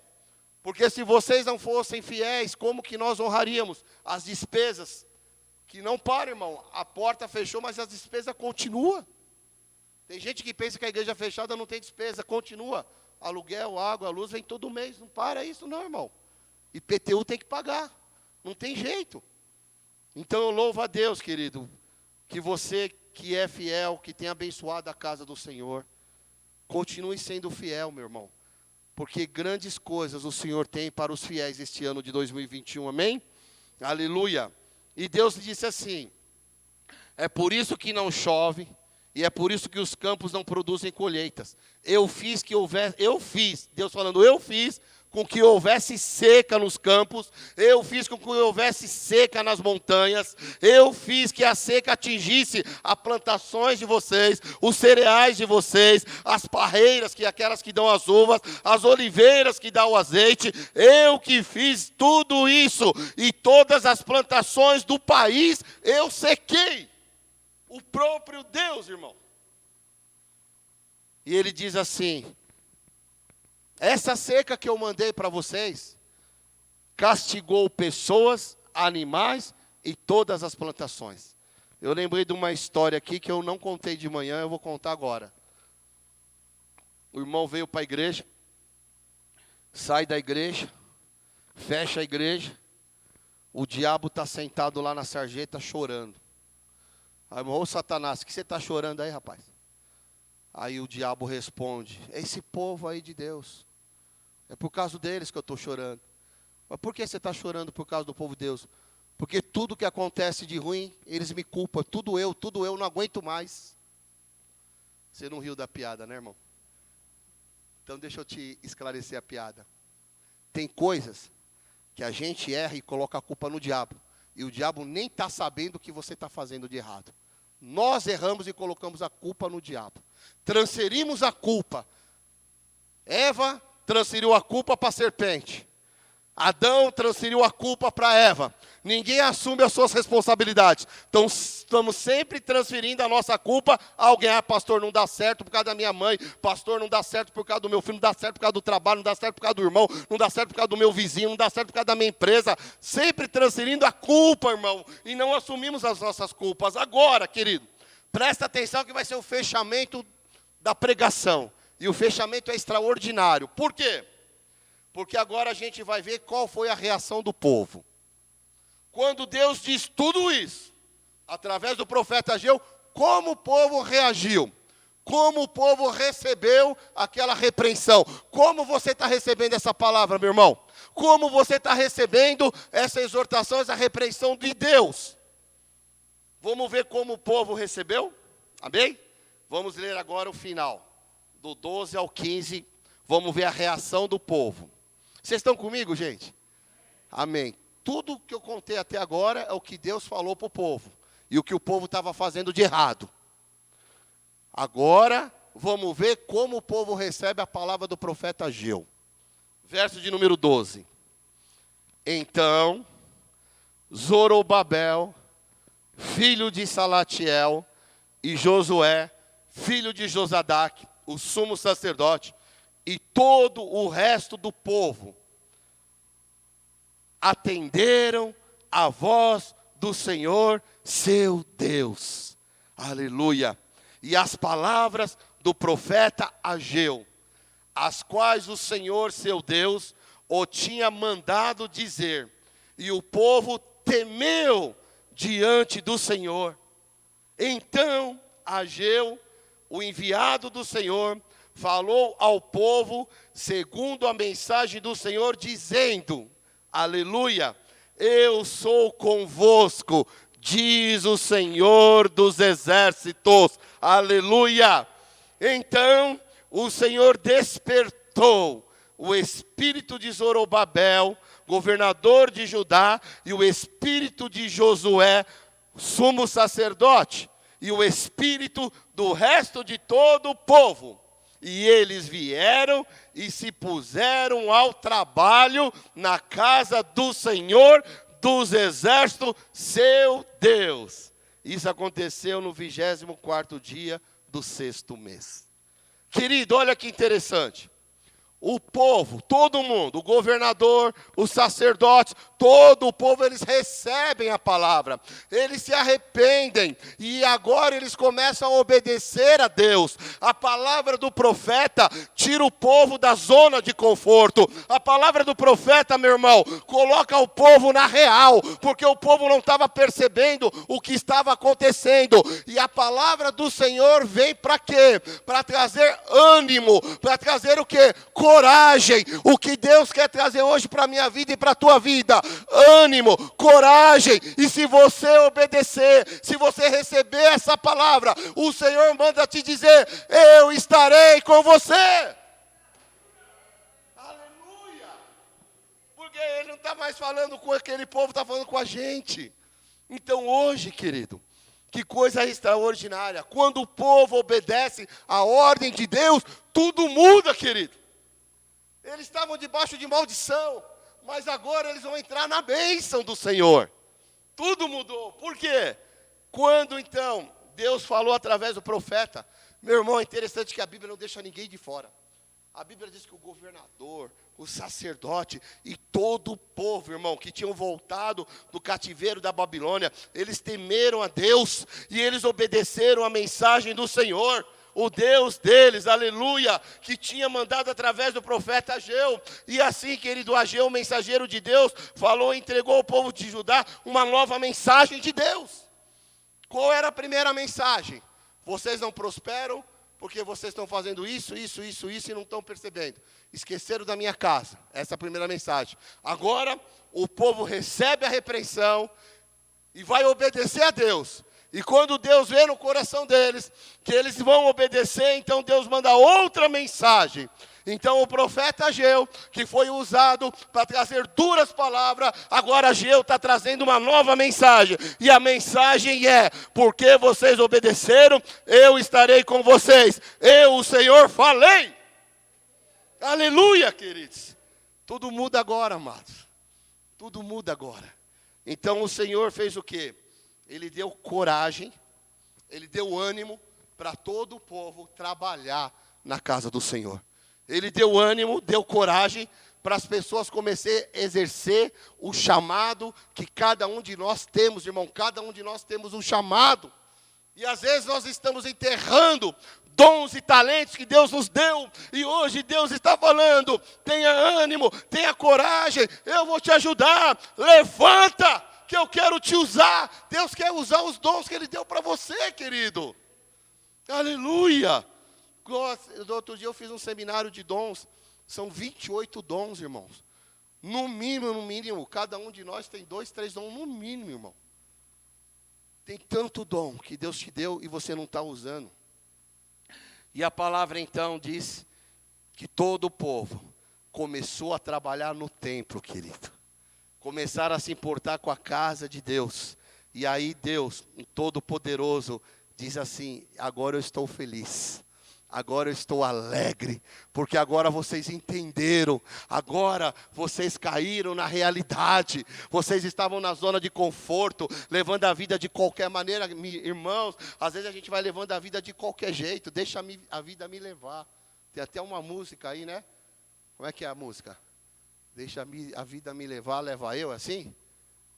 Porque se vocês não fossem fiéis, como que nós honraríamos as despesas que não para, irmão. A porta fechou, mas as despesas continuam. Tem gente que pensa que a igreja fechada não tem despesa, continua. Aluguel, água, luz, vem todo mês. Não para isso não, irmão. IPTU tem que pagar. Não tem jeito. Então eu louvo a Deus, querido, que você que é fiel, que tem abençoado a casa do Senhor, continue sendo fiel, meu irmão. Porque grandes coisas o Senhor tem para os fiéis este ano de 2021, amém? Aleluia. E Deus disse assim, é por isso que não chove, e é por isso que os campos não produzem colheitas. Deus falando, eu fiz com que houvesse seca nos campos, eu fiz com que houvesse seca nas montanhas, eu fiz que a seca atingisse as plantações de vocês, os cereais de vocês, as parreiras, que aquelas que dão as uvas, as oliveiras que dão o azeite, eu que fiz tudo isso, e todas as plantações do país eu sequei. O próprio Deus, irmão. E ele diz assim, essa seca que eu mandei para vocês, castigou pessoas, animais e todas as plantações. Eu lembrei de uma história aqui que eu não contei de manhã, eu vou contar agora. O irmão veio para a igreja, sai da igreja, fecha a igreja, o diabo está sentado lá na sarjeta chorando. Aí, irmão, ô Satanás, o que você está chorando aí, rapaz? Aí o diabo responde, é esse povo aí de Deus. É por causa deles que eu estou chorando. Mas por que você está chorando por causa do povo de Deus? Porque tudo que acontece de ruim, eles me culpam. Tudo eu, não aguento mais. Você não riu da piada, né, irmão? Então deixa eu te esclarecer a piada. Tem coisas que a gente erra e coloca a culpa no diabo. E o diabo nem está sabendo o que você está fazendo de errado. Nós erramos e colocamos a culpa no diabo. Transferimos a culpa. Eva transferiu a culpa para a serpente. Adão transferiu a culpa para Eva. Ninguém assume as suas responsabilidades. Então, estamos sempre transferindo a nossa culpa a alguém. Ah, pastor, não dá certo por causa da minha mãe. Pastor, não dá certo por causa do meu filho. Não dá certo por causa do trabalho. Não dá certo por causa do irmão. Não dá certo por causa do meu vizinho. Não dá certo por causa da minha empresa. Sempre transferindo a culpa, irmão. E não assumimos as nossas culpas. Agora, querido, presta atenção que vai ser o fechamento da pregação. E o fechamento é extraordinário. Por quê? Porque agora a gente vai ver qual foi a reação do povo. Quando Deus diz tudo isso, através do profeta Ageu, como o povo reagiu? Como o povo recebeu aquela repreensão? Como você está recebendo essa palavra, meu irmão? Como você está recebendo essa exortação, essa repreensão de Deus? Vamos ver como o povo recebeu? Amém? Vamos ler agora o final. Do 12 ao 15, vamos ver a reação do povo. Vocês estão comigo, gente? Amém. Tudo que eu contei até agora é o que Deus falou para o povo. E o que o povo estava fazendo de errado. Agora, vamos ver como o povo recebe a palavra do profeta Ageu. Verso de número 12. Então, Zorobabel, filho de Salatiel, e Josué, filho de Josadaque, o sumo sacerdote, e todo o resto do povo atenderam a voz do Senhor, seu Deus. Aleluia. E as palavras do profeta Ageu, as quais o Senhor, seu Deus, o tinha mandado dizer. E o povo temeu diante do Senhor. Então Ageu, o enviado do Senhor, falou ao povo segundo a mensagem do Senhor, dizendo, aleluia, eu sou convosco, diz o Senhor dos exércitos, aleluia. Então o Senhor despertou o espírito de Zorobabel, governador de Judá, e o espírito de Josué, sumo sacerdote, e o espírito do resto de todo o povo. E eles vieram e se puseram ao trabalho na casa do Senhor dos exércitos, seu Deus. Isso aconteceu no 24º dia do 6º mês. Querido, olha que interessante. o povo, todo mundo, o governador, os sacerdotes, todo o povo, eles recebem a palavra, eles se arrependem, e agora eles começam a obedecer a Deus. A palavra do profeta tira o povo da zona de conforto. A palavra do profeta, meu irmão, coloca o povo na real, porque o povo não estava percebendo o que estava acontecendo. E a palavra do Senhor vem para quê? Para trazer ânimo, para trazer o quê? Coragem. O que Deus quer trazer hoje para a minha vida e para a tua vida? Ânimo, coragem. E se você obedecer, se você receber essa palavra, o Senhor manda te dizer: eu estarei com você. Aleluia. Porque Ele não está mais falando com aquele povo, está falando com a gente. Então hoje, querido, que coisa extraordinária. Quando o povo obedece à ordem de Deus, tudo muda, querido. Eles estavam debaixo de maldição, mas agora eles vão entrar na bênção do Senhor. Tudo mudou. Por quê? Quando então Deus falou através do profeta, meu irmão, é interessante que a Bíblia não deixa ninguém de fora. A Bíblia diz que o governador, o sacerdote e todo o povo, irmão, que tinham voltado do cativeiro da Babilônia, eles temeram a Deus e eles obedeceram a mensagem do Senhor. O Deus deles, aleluia, que tinha mandado através do profeta Ageu. E assim, querido, Ageu, mensageiro de Deus, falou e entregou ao povo de Judá uma nova mensagem de Deus. Qual era a primeira mensagem? Vocês não prosperam porque vocês estão fazendo isso e não estão percebendo. Esqueceram da minha casa. Essa é a primeira mensagem. Agora, o povo recebe a repreensão e vai obedecer a Deus. E quando Deus vê no coração deles que eles vão obedecer, então Deus manda outra mensagem. Então o profeta Ageu, que foi usado para trazer duras palavras, agora Ageu está trazendo uma nova mensagem. E a mensagem é: porque vocês obedeceram, eu estarei com vocês. Eu, o Senhor, falei. Aleluia, queridos. Tudo muda agora, amados. Tudo muda agora. Então o Senhor fez o quê? Ele deu coragem, Ele deu ânimo para todo o povo trabalhar na casa do Senhor. Ele deu ânimo, deu coragem para as pessoas começarem a exercer o chamado que cada um de nós temos, irmão. Cada um de nós temos um chamado. E às vezes nós estamos enterrando dons e talentos que Deus nos deu. E hoje Deus está falando: tenha ânimo, tenha coragem, eu vou te ajudar. Levanta, que eu quero te usar. Deus quer usar os dons que Ele deu para você, querido. Aleluia. Outro dia eu fiz um seminário de dons. São 28 dons, irmãos. No mínimo, cada um de nós tem 2, 3 dons, no mínimo, irmão. Tem tanto dom que Deus te deu e você não está usando. E a palavra então diz que todo o povo começou a trabalhar no templo, querido. Começaram a se importar com a casa de Deus. E aí Deus, o Todo-Poderoso, diz assim: agora eu estou feliz. Agora eu estou alegre, porque agora vocês entenderam, agora vocês caíram na realidade, vocês estavam na zona de conforto, levando a vida de qualquer maneira. Irmãos, às vezes a gente vai levando a vida de qualquer jeito, deixa a vida me levar. Tem até uma música aí, né? Como é que é a música? Deixa a vida me levar, leva eu, assim?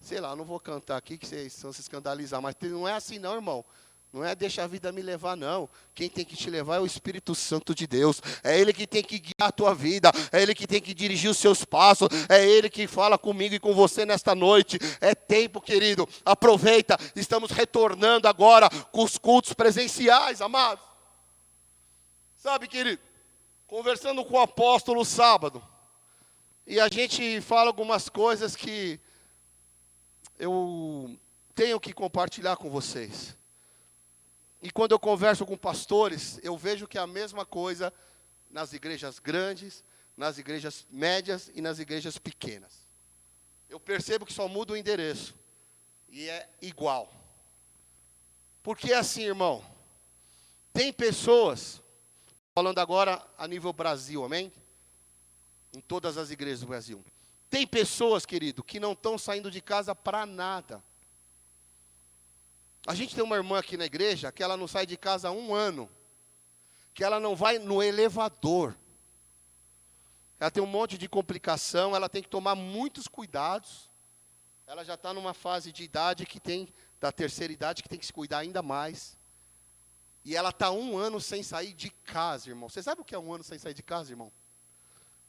Sei lá, não vou cantar aqui que vocês vão se escandalizar, mas não é assim não, irmão. Não é deixa a vida me levar, não. Quem tem que te levar é o Espírito Santo de Deus. É Ele que tem que guiar a tua vida. É Ele que tem que dirigir os seus passos. É Ele que fala comigo e com você nesta noite. É tempo, querido. Aproveita. Estamos retornando agora com os cultos presenciais, amados. Sabe, querido, conversando com o apóstolo sábado, e a gente fala algumas coisas que eu tenho que compartilhar com vocês. E quando eu converso com pastores, eu vejo que é a mesma coisa nas igrejas grandes, nas igrejas médias e nas igrejas pequenas. Eu percebo que só muda o endereço. E é igual. Porque é assim, irmão. Tem pessoas, falando agora a nível Brasil, amém? Em todas as igrejas do Brasil. Tem pessoas, querido, que não estão saindo de casa para nada. A gente tem uma irmã aqui na igreja que ela não sai de casa há 1 ano. Que ela não vai no elevador. ela tem um monte de complicação, ela tem que tomar muitos cuidados. Ela já está numa fase de idade da terceira idade, que tem que se cuidar ainda mais. E ela está 1 ano sem sair de casa, irmão. Você sabe o que é 1 ano sem sair de casa, irmão?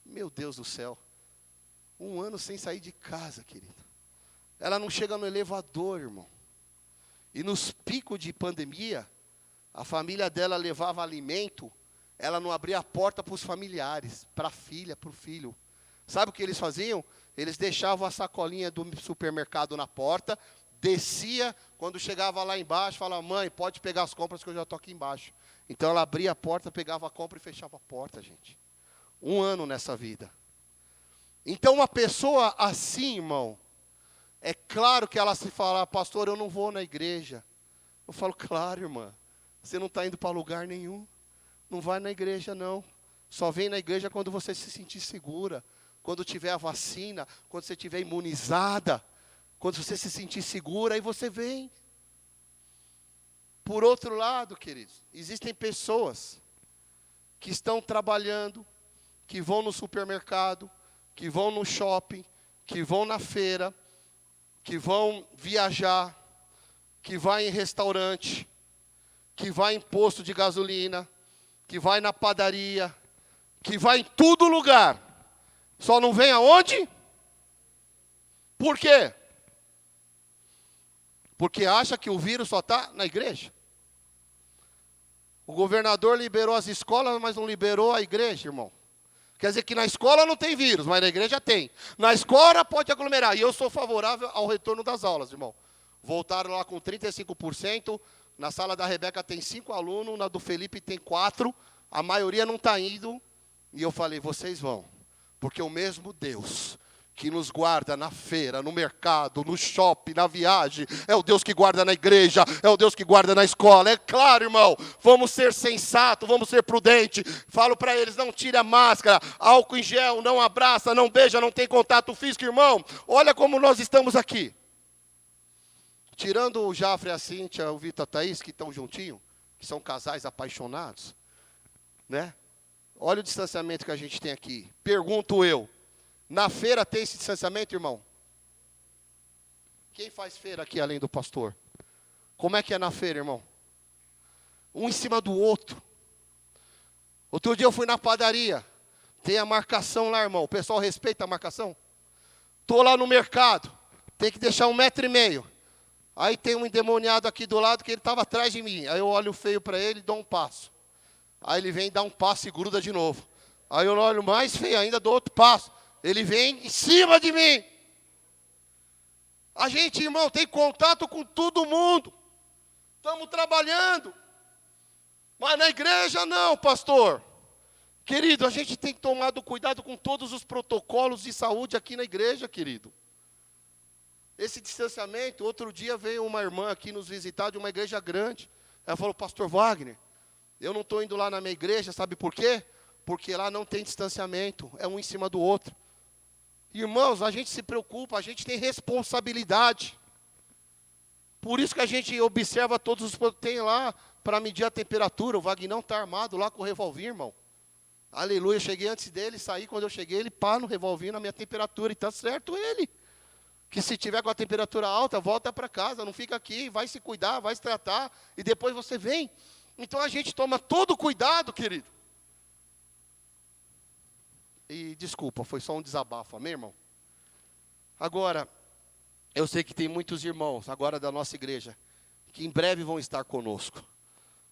Meu Deus do céu. 1 ano sem sair de casa, querido. Ela não chega no elevador, irmão. E nos picos de pandemia, a família dela levava alimento, ela não abria a porta para os familiares, para a filha, para o filho. Sabe o que eles faziam? Eles deixavam a sacolinha do supermercado na porta, descia, quando chegava lá embaixo, falava, mãe, pode pegar as compras que eu já estou aqui embaixo. Então ela abria a porta, pegava a compra e fechava a porta, gente. 1 ano nessa vida. Então uma pessoa assim, irmão, é claro que ela se fala, pastor, eu não vou na igreja. Eu falo, claro, irmã, você não está indo para lugar nenhum. Não vai na igreja, não. Só vem na igreja quando você se sentir segura. Quando tiver a vacina, quando você estiver imunizada. Quando você se sentir segura, aí você vem. Por outro lado, queridos, existem pessoas que estão trabalhando, que vão no supermercado, que vão no shopping, que vão na feira, que vão viajar, que vai em restaurante, que vai em posto de gasolina, que vai na padaria, que vai em todo lugar. Só não vem aonde? Por quê? Porque acha que o vírus só está na igreja. O governador liberou as escolas, mas não liberou a igreja, irmão. Quer dizer que na escola não tem vírus, mas na igreja tem. Na escola pode aglomerar. E eu sou favorável ao retorno das aulas, irmão. Voltaram lá com 35%. Na sala da Rebeca tem 5 alunos, na do Felipe tem 4. A maioria não está indo. E eu falei, vocês vão. Porque o mesmo Deus que nos guarda na feira, no mercado, no shopping, na viagem, é o Deus que guarda na igreja, é o Deus que guarda na escola. É claro, irmão, vamos ser sensatos, vamos ser prudentes. Falo para eles, não tire a máscara, álcool em gel, não abraça, não beija, não tem contato físico, irmão. Olha como nós estamos aqui. Tirando o Jafre, a Cíntia, o Vitor, a Thaís, que estão juntinho, que são casais apaixonados, né? Olha o distanciamento que a gente tem aqui. Pergunto eu, na feira tem esse distanciamento, irmão? Quem faz feira aqui além do pastor? Como é que é na feira, irmão? Um em cima do outro. Outro dia eu fui na padaria. Tem a marcação lá, irmão. O pessoal respeita a marcação? Estou lá no mercado. Tem que deixar 1,5 metro. Aí tem um endemoniado aqui do lado que ele estava atrás de mim. Aí eu olho feio para ele e dou um passo. Aí ele vem, dá um passo e gruda de novo. Aí eu olho mais feio ainda, dou outro passo. Ele vem em cima de mim. A gente, irmão, tem contato com todo mundo. Estamos trabalhando. Mas na igreja não, pastor. Querido, a gente tem tomado cuidado com todos os protocolos de saúde aqui na igreja, querido. Esse distanciamento, outro dia veio uma irmã aqui nos visitar de uma igreja grande. Ela falou, pastor Wagner, eu não estou indo lá na minha igreja, sabe por quê? Porque lá não tem distanciamento, é um em cima do outro. Irmãos, a gente se preocupa, a gente tem responsabilidade. Por isso que a gente observa todos os... Tem lá para medir a temperatura, o Vagnão está armado lá com o revólver, irmão. Aleluia, eu cheguei antes dele, saí, quando eu cheguei, ele pá no revólver na minha temperatura, e está certo ele. Que se tiver com a temperatura alta, volta para casa, não fica aqui, vai se cuidar, vai se tratar, e depois você vem. Então a gente toma todo cuidado, querido. E desculpa, foi só um desabafo, amém, irmão? Agora, eu sei que tem muitos irmãos, agora da nossa igreja, que em breve vão estar conosco.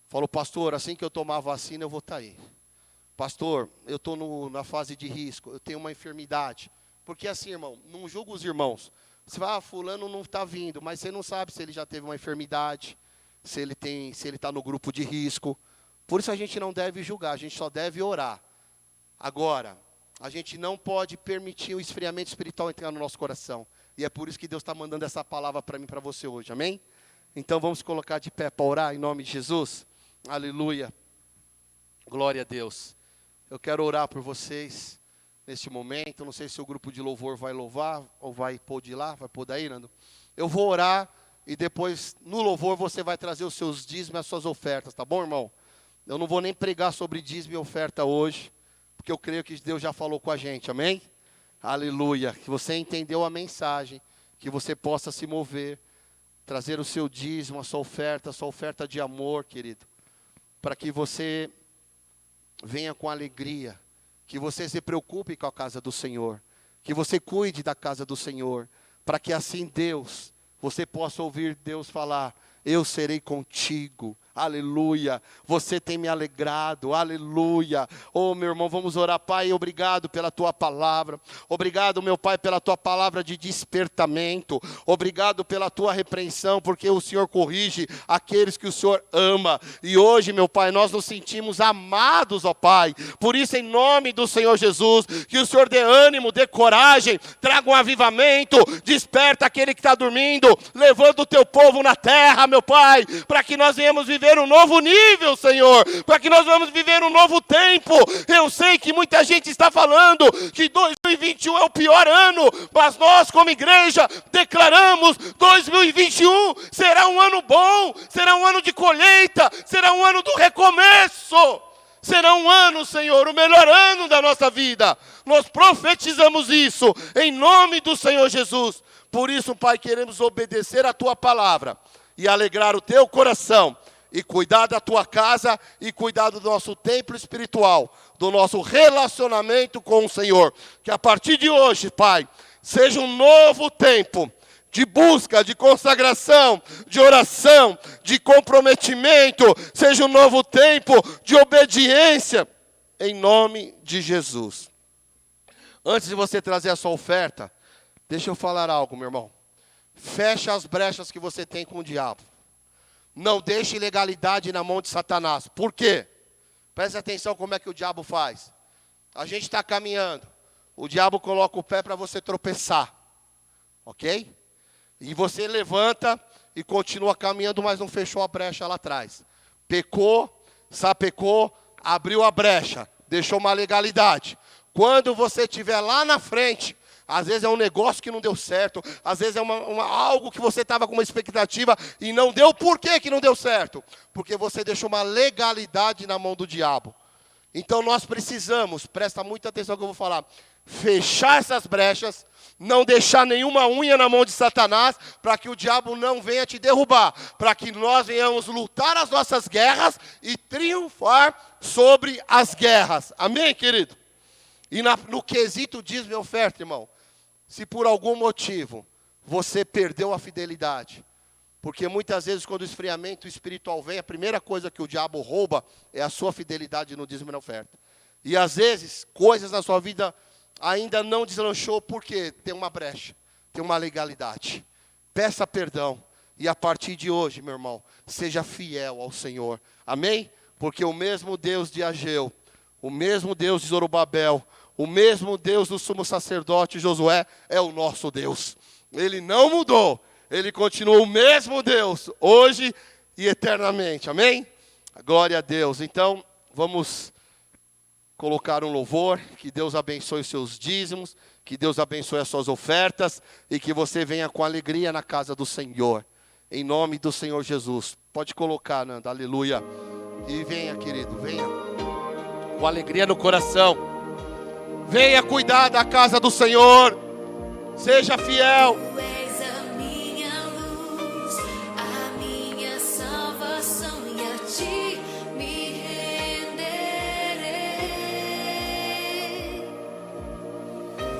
Falou, pastor, assim que eu tomar a vacina, eu vou estar aí. Pastor, eu estou na fase de risco, eu tenho uma enfermidade. Porque assim, irmão, não julga os irmãos. Você vai, fulano não está vindo, mas você não sabe se ele já teve uma enfermidade, se ele está no grupo de risco. Por isso a gente não deve julgar, a gente só deve orar. Agora, a gente não pode permitir o esfriamento espiritual entrar no nosso coração. E é por isso que Deus está mandando essa palavra para mim e para você hoje, amém? Então vamos colocar de pé para orar em nome de Jesus. Aleluia. Glória a Deus. Eu quero orar por vocês neste momento. Não sei se o grupo de louvor vai louvar ou vai pôr de lá, vai pôr daí, Nando. Eu vou orar e depois no louvor você vai trazer os seus dízimos e as suas ofertas, tá bom, irmão? Eu não vou nem pregar sobre dízimo e oferta hoje, porque eu creio que Deus já falou com a gente, amém? Aleluia, que você entendeu a mensagem, que você possa se mover, trazer o seu dízimo, a sua oferta de amor, querido, para que você venha com alegria, que você se preocupe com a casa do Senhor, que você cuide da casa do Senhor, para que assim Deus, você possa ouvir Deus falar: eu serei contigo, aleluia, você tem me alegrado, aleluia. Oh, meu irmão, vamos orar. Pai, obrigado pela tua palavra, obrigado, meu Pai, pela tua palavra de despertamento, obrigado pela tua repreensão, porque o Senhor corrige aqueles que o Senhor ama, e hoje, meu Pai, nós nos sentimos amados, ó Pai, por isso, em nome do Senhor Jesus, que o Senhor dê ânimo, dê coragem, traga um avivamento, desperta aquele que está dormindo, levanta o teu povo na terra, meu Pai, para que nós venhamos viver um novo nível, Senhor, para que nós venhamos viver um novo tempo. Eu sei que muita gente está falando que 2021 é o pior ano, mas nós como igreja declaramos: 2021 será um ano bom, será um ano de colheita, será um ano do recomeço, será um ano, Senhor, o melhor ano da nossa vida. Nós profetizamos isso em nome do Senhor Jesus. Por isso, Pai, queremos obedecer a tua palavra e alegrar o teu coração, e cuidar da tua casa, e cuidar do nosso templo espiritual, do nosso relacionamento com o Senhor. Que a partir de hoje, Pai, seja um novo tempo de busca, de consagração, de oração, de comprometimento, seja um novo tempo de obediência, em nome de Jesus. Antes de você trazer a sua oferta, deixa eu falar algo, meu irmão. Fecha as brechas que você tem com o diabo. Não deixe ilegalidade na mão de Satanás. Por quê? Preste atenção como é que o diabo faz. A gente está caminhando. O diabo coloca o pé para você tropeçar. Ok? E você levanta e continua caminhando, mas não fechou a brecha lá atrás. Pecou, sapecou, abriu a brecha. Deixou uma legalidade. Quando você estiver lá na frente, às vezes é um negócio que não deu certo, às vezes é algo que você estava com uma expectativa e não deu. Por que não deu certo? Porque você deixou uma legalidade na mão do diabo. Então nós precisamos, presta muita atenção no que eu vou falar, fechar essas brechas, não deixar nenhuma unha na mão de Satanás, para que o diabo não venha te derrubar, para que nós venhamos lutar as nossas guerras e triunfar sobre as guerras. Amém, querido? E no quesito dízimo e oferta, irmão, se por algum motivo você perdeu a fidelidade, porque muitas vezes quando o esfriamento espiritual vem, a primeira coisa que o diabo rouba é a sua fidelidade no dízimo e na oferta. E às vezes, coisas na sua vida ainda não deslanchou, porque tem uma brecha, tem uma legalidade. Peça perdão, e a partir de hoje, meu irmão, seja fiel ao Senhor. Amém? Porque o mesmo Deus de Ageu, o mesmo Deus de Zorobabel, o mesmo Deus do sumo sacerdote Josué é o nosso Deus. Ele não mudou. Ele continua o mesmo Deus, hoje e eternamente. Amém? Glória a Deus. Então, vamos colocar um louvor. Que Deus abençoe os seus dízimos, que Deus abençoe as suas ofertas, e que você venha com alegria na casa do Senhor. Em nome do Senhor Jesus. Pode colocar, Nanda. Aleluia. E venha, querido, venha com alegria no coração. Venha cuidar da casa do Senhor. Seja fiel. Tu és a minha luz, a minha salvação, e a ti me renderei.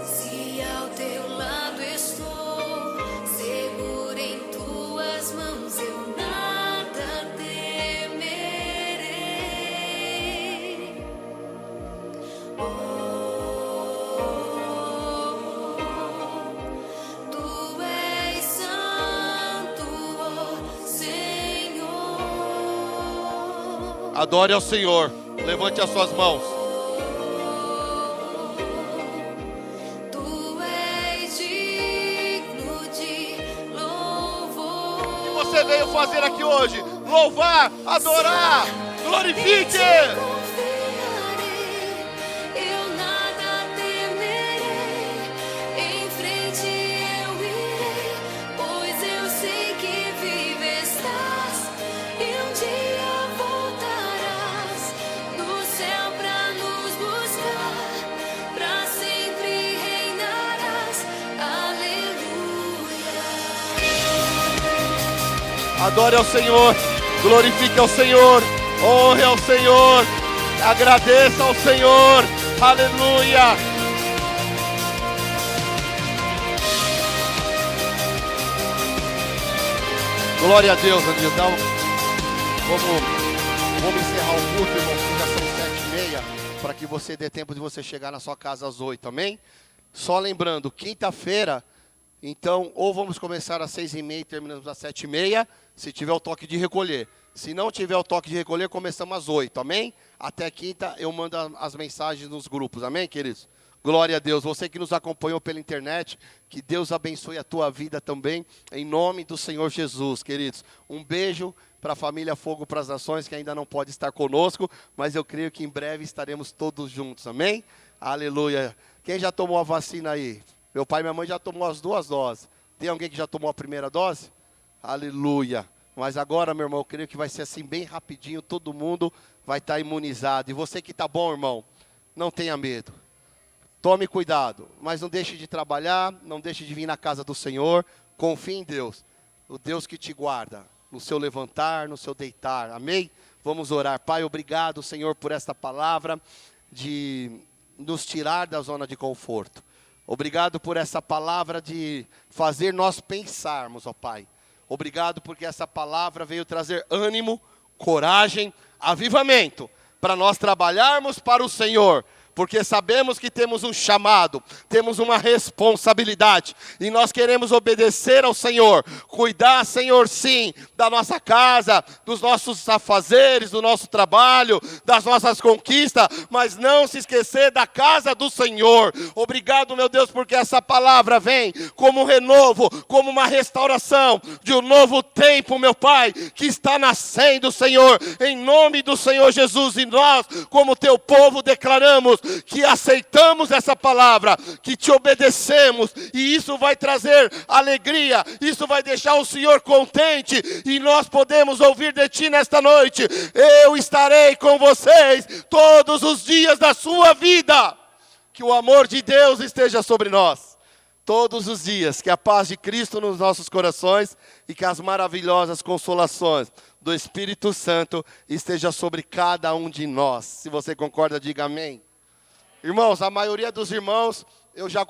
Se ao teu lado estou, seguro em tuas mãos, eu nada temerei. Tu és santo, ó Senhor. Adore ao Senhor. Levante as suas mãos. Tu és digno de louvor. O que você veio fazer aqui hoje? Louvar, adorar, glorifique. Confiarei, eu nada temerei. Em frente eu irei, pois eu sei que vive estás e um dia voltarás do céu pra nos buscar. Adore ao Senhor, glorifique ao Senhor, honre ao Senhor, agradeça ao Senhor, aleluia. Glória a Deus, Andil. Então, vamos encerrar o culto, irmão, porque já são 7h30, para que você dê tempo de você chegar na sua casa às 8, amém? Só lembrando, quinta-feira, então, ou vamos começar às 6h30 e terminamos às 7h30, se tiver o toque de recolher. Se não tiver o toque de recolher, começamos às 8, amém? Até quinta eu mando as mensagens nos grupos, amém, queridos? Glória a Deus. Você que nos acompanhou pela internet, que Deus abençoe a tua vida também, em nome do Senhor Jesus, queridos. Um beijo para a família Fogo para as Nações, que ainda não pode estar conosco, mas eu creio que em breve estaremos todos juntos, amém? Aleluia. Quem já tomou a vacina aí? Meu pai e minha mãe já tomou as 2 doses. Tem alguém que já tomou a primeira dose? Aleluia. Mas agora, meu irmão, eu creio que vai ser assim bem rapidinho, todo mundo vai estar imunizado. E você que está bom, irmão, não tenha medo. Tome cuidado, mas não deixe de trabalhar, não deixe de vir na casa do Senhor. Confie em Deus, o Deus que te guarda, no seu levantar, no seu deitar, amém? Vamos orar. Pai, obrigado, Senhor, por esta palavra de nos tirar da zona de conforto. Obrigado por essa palavra de fazer nós pensarmos, ó Pai. Obrigado porque essa palavra veio trazer ânimo, coragem, avivamento, para nós trabalharmos para o Senhor. Porque sabemos que temos um chamado, temos uma responsabilidade, e nós queremos obedecer ao Senhor, cuidar, Senhor, sim, da nossa casa, dos nossos afazeres, do nosso trabalho, das nossas conquistas, mas não se esquecer da casa do Senhor. Obrigado, meu Deus, porque essa palavra vem como um renovo, como uma restauração de um novo tempo, meu Pai, que está nascendo, Senhor, em nome do Senhor Jesus, e nós, como teu povo, declaramos que aceitamos essa palavra, que te obedecemos, e isso vai trazer alegria, isso vai deixar o Senhor contente, e nós podemos ouvir de ti nesta noite: eu estarei com vocês todos os dias da sua vida. Que o amor de Deus esteja sobre nós todos os dias, que a paz de Cristo nos nossos corações e que as maravilhosas consolações do Espírito Santo esteja sobre cada um de nós. Se você concorda, diga amém. Irmãos, a maioria dos irmãos, eu já